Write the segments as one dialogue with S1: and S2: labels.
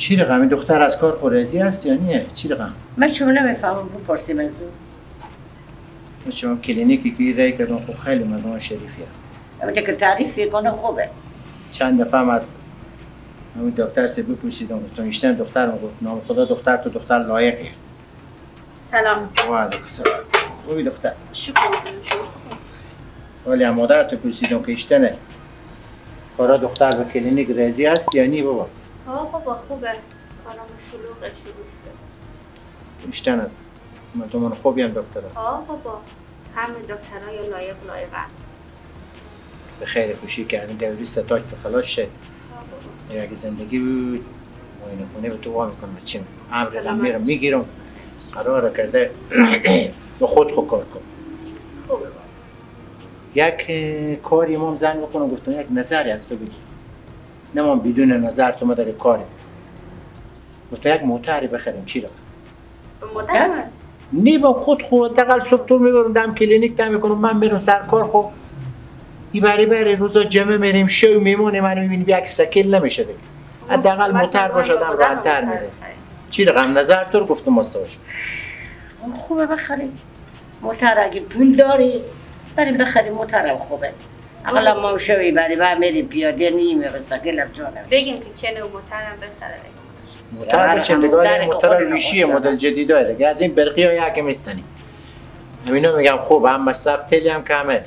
S1: چی رقم؟ این دختر از کار خورزی هست یا نه؟ چی رقم؟
S2: من چون نمیفهمم بپرسیم از او.
S1: من شما کلینیکی که رای کردم خب خیلی مردم شریفیه.
S2: اما که تعریف کنه خوبه.
S1: چند دفعه هم از همین دکتر سه بپرسیدم گفتم ایشتن دختر گفت نام خدا دختر تو دختر لایقی.
S3: سلام.
S1: و علیکم السلام. خوبی دختر؟
S3: شکر.
S1: ولی هم مادر تو پرسیدم که ایشتنه کارا دختر به کلینیک رازی هست یا نی بابا؟
S3: بابا خوبه. کارم شروع شده.
S1: ایشتنه من تو من خوبی هم دکتر.
S3: بابا همه دکترای لایقن.
S1: به خیر خوشی که همین دوری ستاج تو خلاص شد. اگه زندگی بود معاینه خونه به تو وا میکنم چیم امر میرم میگیرم قرار کرده به خود کار کن.
S3: خوبه
S1: یک کاری امام زنگ بکنم گفتم یک نظری از تو بگی نمام بدون نظر تو ما در کاری گفتم یک موتری بخریم چی را؟
S3: موتر؟
S1: نی با خود دقل صبح تو میبرم دم کلینیک دم میکنم من میرم سر کار خب ای بری روزا جمعه میریم شو میمونه منو میبینی یک سکیل نمیشه دیگه حداقل موتر باشه آدم راحت‌تر میره چی رقم نظر تو رو گفتم مستوش
S2: خوبه بخریم موتر اگه پول داری بریم بخریم موترم خوبه اقلا ما شوی بریم میریم پیاده نیمه به سکیل هم جانم
S3: بگیم که چه نوع موترم بخره
S1: موتر بچه نگاه موتر ریشی مدل جدید داره دیگه از این برقی ها یکی میستنی همینو میگم خوب هم مصرف تلی هم کمه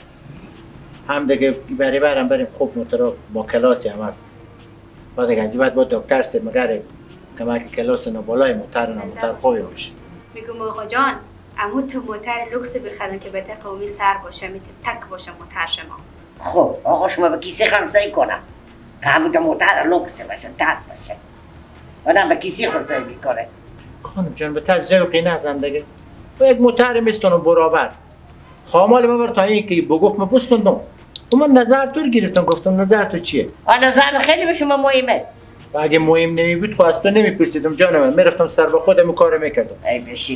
S1: هم دیگه بریم خوب موتر با کلاسی هم هست بعد دیگه بعد با دکتر سه مگره کمک کلاس نو بالای موتر خوبی باشه
S3: میگم آقا جان اما تو موتر لوکس بخرن که بهتر قومی سر باشه میتونه تک باشه موتر شما
S2: خب آقا شما به کیسه خمسایی کنم که همون موتر لوکس باشه تک باشه آدم به کیسه خمسایی میکنه
S1: خانم جان به تر ذوقی نزن دیگه با یک موتر میستونم برابر خامال ما بر تا این که بگفت من پستوندم و من نظر تو رو گرفتم گفتم نظر تو چیه؟
S2: نظر خیلی به شما مهمه
S1: و اگه مهم نمی بود خب از تو نمیپرسیدم جان من میرفتم سر به خودم کار میکردم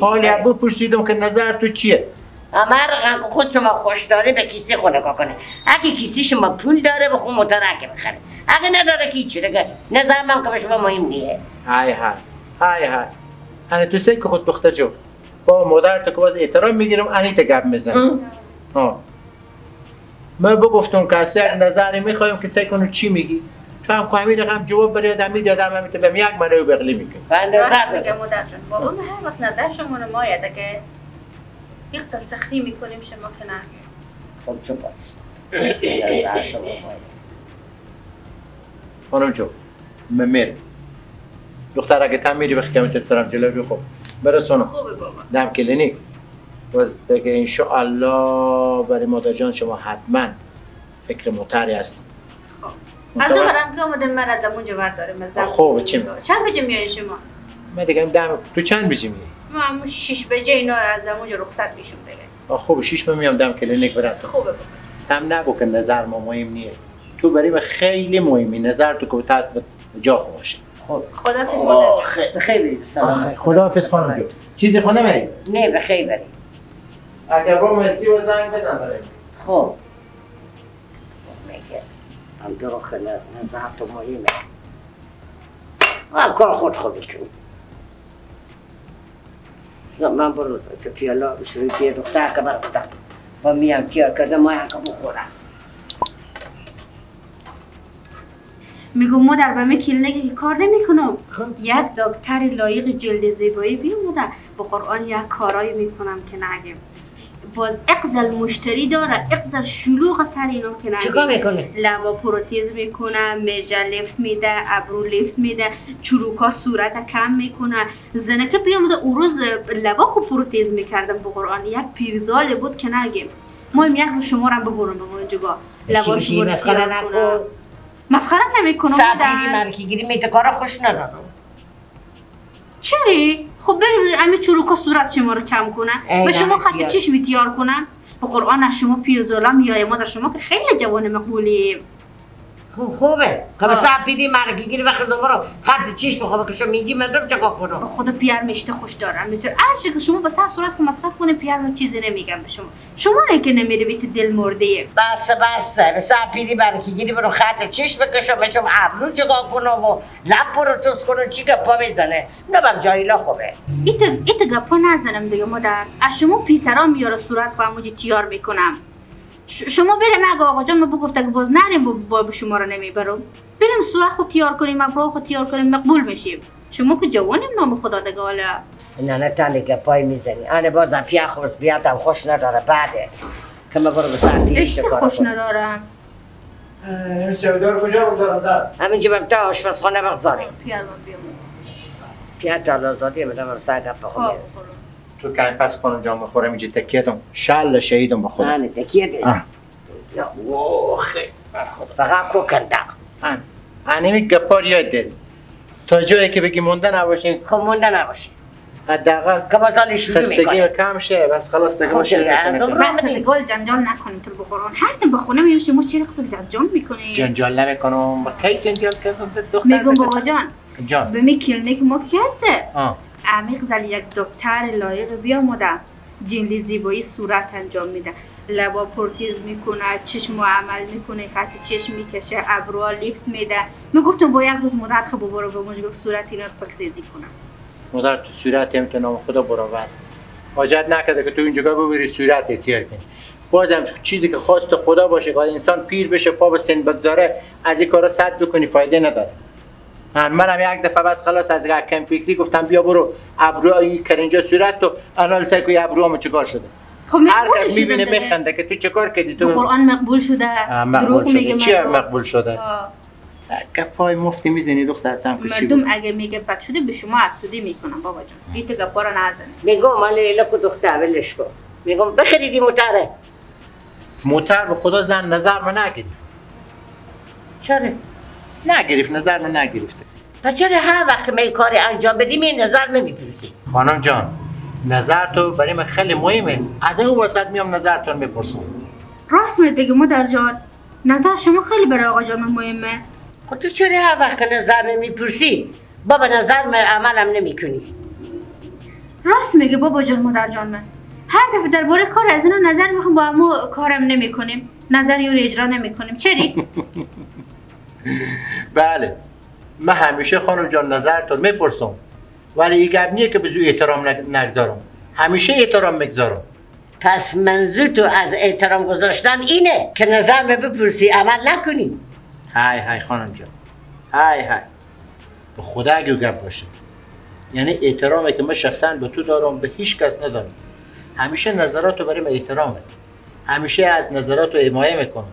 S1: حالی ابو پرسیدم که نظر تو چیه؟
S2: مرقم که خود شما خوش داره به کیسه خونه کنه اگه کیسه شما پول داره به خود موتر که بخره اگه نداره که چی دیگه نظر من که به شما مهم نیه
S1: های هنه تو سه که خود دختر جو با مادر تو که باز احترام میگیرم انیت گپ میزنم من بگفتم که از یک نظری میخوایم که سعی کنم چی میگی تو هم خواهی رقم جواب بری آدم میدی آدم هم به یک منو بغلی میکنی
S3: راست میگم مادر جان بابا من هر وقت نظر شما رو مایده که یک سال سختی میکنیم شما که نه
S2: خب چون باش نظر شما مایده
S1: خانم جو من میرم دختر اگه تم میری به خدمت احترام جلوی خب برسونم
S3: خوبه بابا
S1: دم کلینیک باز دیگه انشاءالله برای مادر جان شما حتما فکر موتری هستم
S3: از اون برم که آمده من از اونجا بردارم از
S1: خوبه چی
S3: چند بجه میای شما؟
S1: من دیگه دم تو چند بجه میای؟
S3: من 6 بجه اینا از اونجا رخصت میشم دیگه
S1: خوبه 6 میام دم کلینیک برم
S3: خوبه بابا
S1: هم نگو که نظر ما مهم نیه تو برای خیلی مهمی نظر تو که تحت جا خوشه
S3: خداحافظ
S2: خیلی سلام
S1: خداحافظ خانم جو چیزی خونه بری؟
S2: نه بخیر بری
S1: اگر با مستی و زنگ بزن برای
S2: خب میگه هم داخل نظر تو مهمه هم کار خود خوبی کن من برو که پیالا بشوی پیه دختر که برگردم و میام تیار کرده ما هم که بخورم
S3: میگو مادر به من کلینیکی که کار نمیکنم یک دکتر لایق جلد زیبایی بیا مادر با قرآن یک کارایی میکنم که نگیم باز اقزل مشتری داره اقزل شلوغ سر اینا که نگیم
S2: چیکار میکنه؟
S3: لبا پروتز میکنه میجه لیفت میده ابرو لیفت میده چروکا صورت کم میکنه زنکه بیامده اون روز لبا خوب پروتز میکردم با قرآن یک پیرزال بود که نگیم ما یک رو شما رو ببرم به اونجا لباش
S2: مسخره نکن
S3: مسخره نمیکنم
S2: سبیری مرکی گیری میته کارا خوش ندارم
S3: چری؟ خب بریم امی چروکا صورت شما رو کم کنه به شما خط چشمی تیار کنم به قرآن شما پیرزالا میای مادر شما که خیلی جوان مقبولیم
S2: خوبه که مثلا پیدی مرگی گیری وقت زمارو خط چیش بخواه بکشم میگی مردم چکا کنم
S3: خدا پیار میشته خوش دارم میتونه هرچی که شما به سر صورت که مصرف کنه پیار من چیزی نمیگم به شما نه که نمیره بیت دل مرده
S2: بس مثلا پیدی مرگی گیری برو خط چیش بکشم بچم ابرو چکا کنم و لب برو توس کنم چی که پا میزنه نبم جایلا خوبه
S3: ایت گپا نزنم دیگه مادر از شما پیترام میاره صورت خواهم موجی تیار میکنم شما بریم اگه آقا جان ما بگفته که باز نریم با شما رو نمیبرم بریم صورت خود تیار کنیم ابرو خود تیار کنیم مقبول میشیم شما که جوانیم نام خدا دیگه حالا
S2: نه تنه گپای میزنی انا بازم پیا خورس بیاتم خوش نداره بعده که ما برو بسر پیش
S3: اشته خوش ندارم
S1: این سودار کجا بگذارم زد؟
S2: همینجا برم تا آشپزخانه بگذاریم
S3: پیار من بیام
S2: پیا تا آزادی بدم سر گپ بخونیم
S1: تو که پس خانم جان بخورم اینجا تکیه دم شل شهیدم بخورم
S2: نه تکیه دی یا وخی فقط کو کنده
S1: اینمی گپار یاد داری تا جایی که بگی مونده نباشین
S2: خب مونده نباشین
S1: حداقل
S2: که بازالی شروع میکنیم
S1: خستگی کم شه بس خلاص دیگه ما شروع کنیم
S3: بس دیگه جنجال نکنیم تو بخوران هر دم بخونه میشه ما چرا جنجال میکنیم
S1: جنجال نمیکنم با کی جنجال کردم دختر
S3: میگم بابا
S1: جان
S3: به می کلینیک ما کسه عمیق زل یک دکتر لایق بیاموده جنلی زیبایی صورت انجام میده لبا پروتز میکنه چشم عمل میکنه خط چشم میکشه ابروها لیفت میده میگفتم با یک روز مادر خب برو به موجب صورت اینا رو پاکسازی کنم
S1: مادر تو صورت هم تو نام خدا برآورد حاجت نکرده که تو اینجا ببری صورت اختیار کنی بازم چیزی که خواست خدا باشه که انسان پیر بشه پا به سن بگذاره از این کارا صد بکنی فایده نداره منم یک دفعه بس خلاص از کم فکری گفتم بیا برو ابروی کرنجا صورت تو آنالیز کوی ابروامو چیکار شده
S3: خب
S1: هر کس میبینه میخنده که تو چیکار کردی تو
S3: قرآن مقبول شده
S1: مقبول شده چی مقبول شده گپای مفتی میزنی دختر تام کشی
S3: مردم اگه میگه بد شده به شما حسودی میکنن بابا جان بیت گپا رو نزن
S2: میگم مال لیلا کو دختر ولش کن میگم بخریدی موتره
S1: موتر به خدا زن نظر ما نگرفت
S2: چرا
S1: نگرفت نظر ما نگرفته
S2: چرا هر وقت می کاری انجام بدیم این نظر نمیپرسی
S1: خانم جان نظر تو برای من خیلی مهمه از این واسط میام نظرتون میپرسم
S3: راست میگه دیگه مادر جان نظر شما خیلی برای آقا جان مهمه
S2: خب تو چرا هر وقت نظر نمیپرسی بابا نظر من عملم نمیکنی
S3: راست میگه بابا جان مادر جان من هر دفعه درباره کار از اینو نظر میخوام با همو کارم نمیکنیم نظری رو اجرا نمیکنیم چری
S1: بله من همیشه خانم جان نظرتون میپرسم ولی این گپ نیه که به زو احترام نگذارم همیشه احترام میگذارم
S2: پس منظور تو از احترام گذاشتن اینه که نظر بپرسی عمل نکنی
S1: های خانم جان های به خدا اگه گپ باشه یعنی احترامی که من شخصا به تو دارم به هیچ کس ندارم همیشه نظراتو برای من احترامه همیشه از نظراتو حمایت میکنم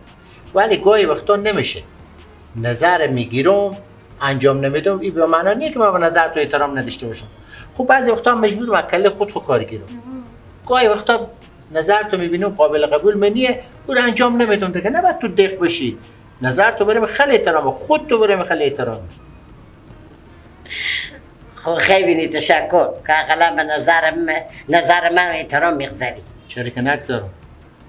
S1: ولی گاهی وقتا نمیشه نظر میگیرم انجام نمیدم این به معنی نیست که من به نظر تو احترام نداشته باشم خب بعضی وقتا مجبورم اکل خود کار گیرم گاهی وقتا نظر تو میبینم قابل قبول منیه اون انجام نمیدم دیگه نباید تو دق بشی نظر تو برای خیلی احترام خود تو برای خیلی احترام
S2: خب خیلی تشکر که اقلا به نظر من احترام میگذاری
S1: چرا که نگذارم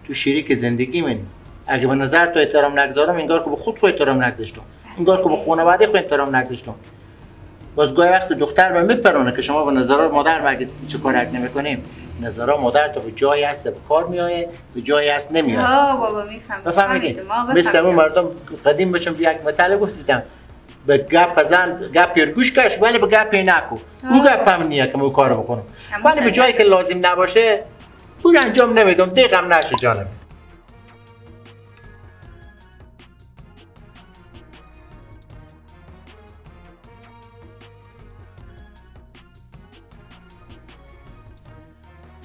S1: تو شریک زندگی منی اگه به نظر تو احترام نگذارم انگار که به خود احترام نگذاشتم انگار که به خانواده خود احترام نگذاشتم باز گاهی وقت دختر به میپرونه که شما به نظر مادر مگه چه کار نمیکنیم نظر مادر تو به جایی هست به کار میایه به جایی هست نمیاد
S3: بابا میفهمم
S1: بفهمیدین مثل اون مردم قدیم بچم یک مطلب گفتم به گپ زن گپ گوش کش ولی به گپ نکو او گپ هم نیه که من کارو بکنم ولی به جایی که لازم نباشه اون انجام نمیدم دیگه هم نشه جانم